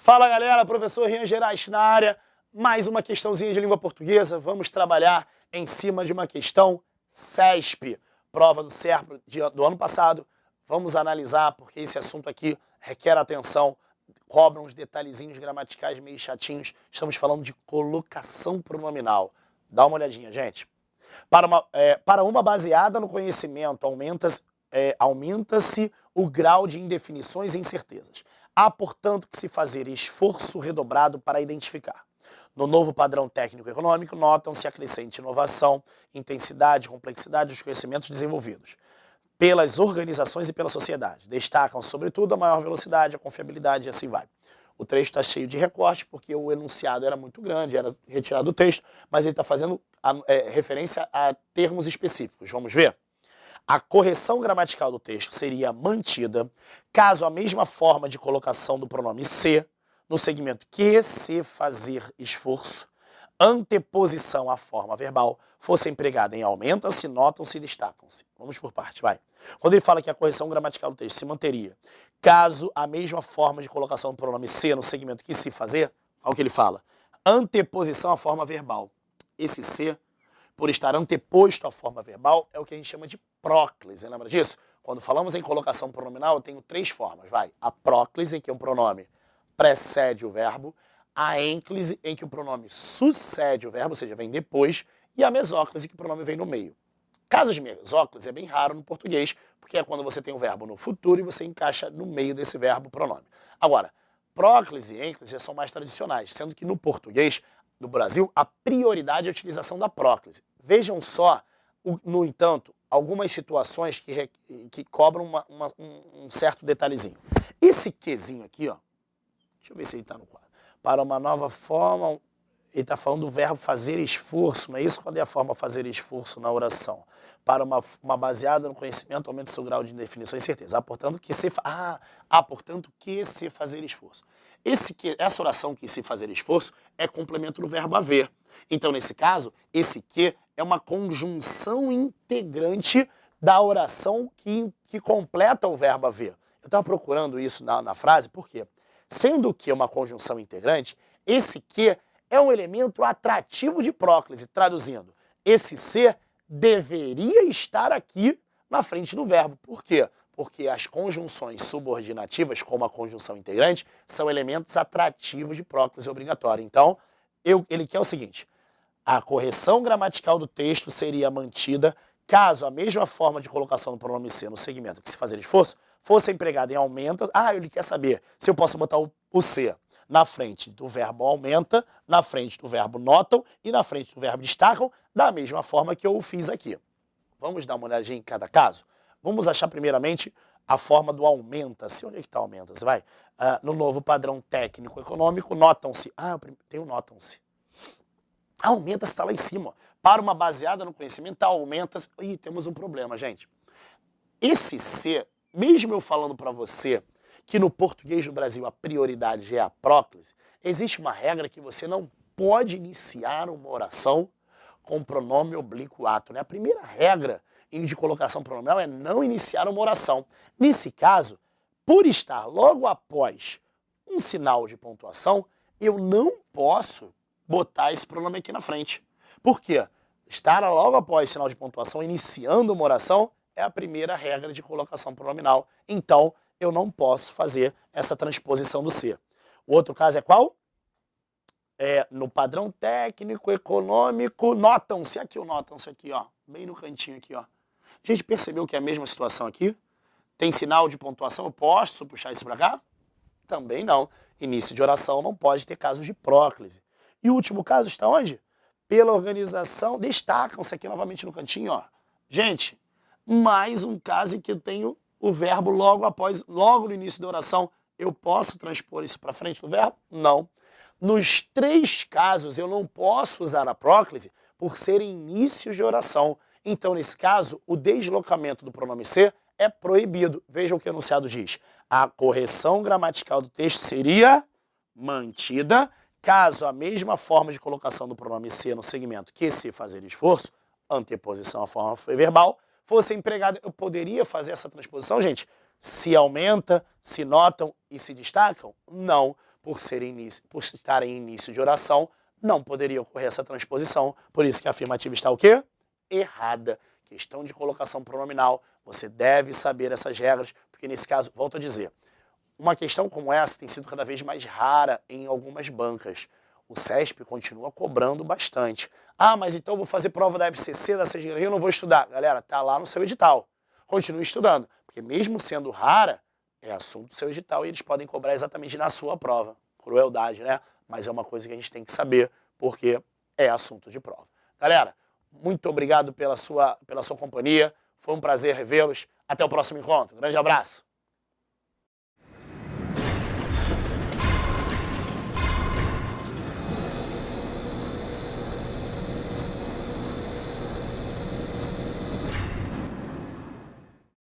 Fala galera, professor Rian Gerais na área, mais uma questãozinha de língua portuguesa. Vamos trabalhar em cima de uma questão CESP, prova do SERP do ano passado. Vamos analisar porque esse assunto aqui requer atenção, cobra uns detalhezinhos gramaticais meio chatinhos. Estamos falando de colocação pronominal. Dá uma olhadinha, gente. Para uma baseada no conhecimento, aumenta-se o grau de indefinições e incertezas. Há, portanto, que se fazer esforço redobrado para identificar. No novo padrão técnico-econômico, notam-se a crescente inovação, intensidade e complexidade dos conhecimentos desenvolvidos pelas organizações e pela sociedade. Destacam, sobretudo, a maior velocidade, a confiabilidade e assim vai. O trecho está cheio de recorte, porque o enunciado era muito grande, era retirado do texto, mas ele está fazendo referência a termos específicos. Vamos ver? A correção gramatical do texto seria mantida caso a mesma forma de colocação do pronome se, no segmento que se fazer esforço, anteposição à forma verbal, fosse empregada em aumenta-se, notam-se e destacam-se. Vamos por parte, vai. Quando ele fala que a correção gramatical do texto se manteria caso a mesma forma de colocação do pronome se no segmento que se fazer, olha o que ele fala, anteposição à forma verbal. Esse se, por estar anteposto à forma verbal, é o que a gente chama de próclise. Lembra disso? Quando falamos em colocação pronominal, eu tenho três formas, vai. A próclise, em que o pronome precede o verbo, a ênclise, em que o pronome sucede o verbo, ou seja, vem depois, e a mesóclise, que o pronome vem no meio. Casos de mesóclise é bem raro no português, porque é quando você tem o verbo no futuro e você encaixa no meio desse verbo o pronome. Agora, próclise e ênclise são mais tradicionais, sendo que no português, no Brasil, a prioridade é a utilização da próclise. Vejam só, no entanto, algumas situações que cobram um certo detalhezinho. Esse quezinho aqui, ó, deixa eu ver se ele está no quadro. Para uma nova forma, ele está falando do verbo fazer esforço, não é isso? Quando é a forma fazer esforço na oração? Para uma baseada no conhecimento, aumenta o seu grau de indefinição e certeza. Portanto, que se fazer esforço. Essa oração que se fazer esforço é complemento do verbo haver. Então, nesse caso, esse que é uma conjunção integrante da oração que completa o verbo haver. Eu estava procurando isso na frase, por quê? Sendo que é uma conjunção integrante, esse que é um elemento atrativo de próclise. Traduzindo, esse ser deveria estar aqui na frente do verbo. Por quê? Porque as conjunções subordinativas, como a conjunção integrante, são elementos atrativos de próclise obrigatória. Então, ele quer o seguinte, a correção gramatical do texto seria mantida caso a mesma forma de colocação do pronome se no segmento que se fazer esforço fosse empregada em aumenta. Ele quer saber se eu posso botar o se na frente do verbo aumenta, na frente do verbo notam e na frente do verbo destacam, da mesma forma que eu o fiz aqui. Vamos dar uma olhadinha em cada caso? Vamos achar primeiramente a forma do aumenta-se. Onde é que está aumenta-se? Vai. No novo padrão técnico-econômico, notam-se. Tem o notam-se. Aumenta-se está lá em cima. Para uma baseada no conhecimento, aumenta-se. Ih, temos um problema, gente. Esse se, mesmo eu falando para você que no português do Brasil a prioridade é a próclise, existe uma regra que você não pode iniciar uma oração com pronome oblíquo ato, né? A primeira regra de colocação pronominal é não iniciar uma oração. Nesse caso, por estar logo após um sinal de pontuação, eu não posso botar esse pronome aqui na frente. Por quê? Estar logo após sinal de pontuação, iniciando uma oração, é a primeira regra de colocação pronominal. Então, eu não posso fazer essa transposição do ser. O outro caso é qual? No padrão técnico, econômico, notam-se. Aqui o notam-se aqui, ó. Bem no cantinho aqui, ó. A gente percebeu que é a mesma situação aqui? Tem sinal de pontuação? Eu posso puxar isso para cá? Também não. Início de oração não pode ter casos de próclise. E o último caso está onde? Pela organização, destacam-se aqui novamente no cantinho, ó. Gente, mais um caso em que eu tenho o verbo logo no início da oração. Eu posso transpor isso para frente do verbo? Não. Nos três casos eu não posso usar a próclise por ser inícios de oração. Então, nesse caso, o deslocamento do pronome ser é proibido. Veja o que o enunciado diz. A correção gramatical do texto seria mantida caso a mesma forma de colocação do pronome ser no segmento que se fazer esforço, anteposição à forma verbal, fosse empregada. Eu poderia fazer essa transposição, gente? Se aumenta, se notam e se destacam? Não, por estar em início de oração, não poderia ocorrer essa transposição, por isso que a afirmativa está o quê? Errada. Questão de colocação pronominal, você deve saber essas regras, porque nesse caso, volto a dizer, uma questão como essa tem sido cada vez mais rara em algumas bancas. O CESP continua cobrando bastante. Ah, mas então eu vou fazer prova da FCC, da CGRI, eu não vou estudar. Galera, tá lá no seu edital. Continue estudando, porque mesmo sendo rara, é assunto do seu edital e eles podem cobrar exatamente na sua prova. Crueldade, né? Mas é uma coisa que a gente tem que saber, porque é assunto de prova. Galera, muito obrigado pela sua companhia. Foi um prazer revê-los. Até o próximo encontro. Grande abraço.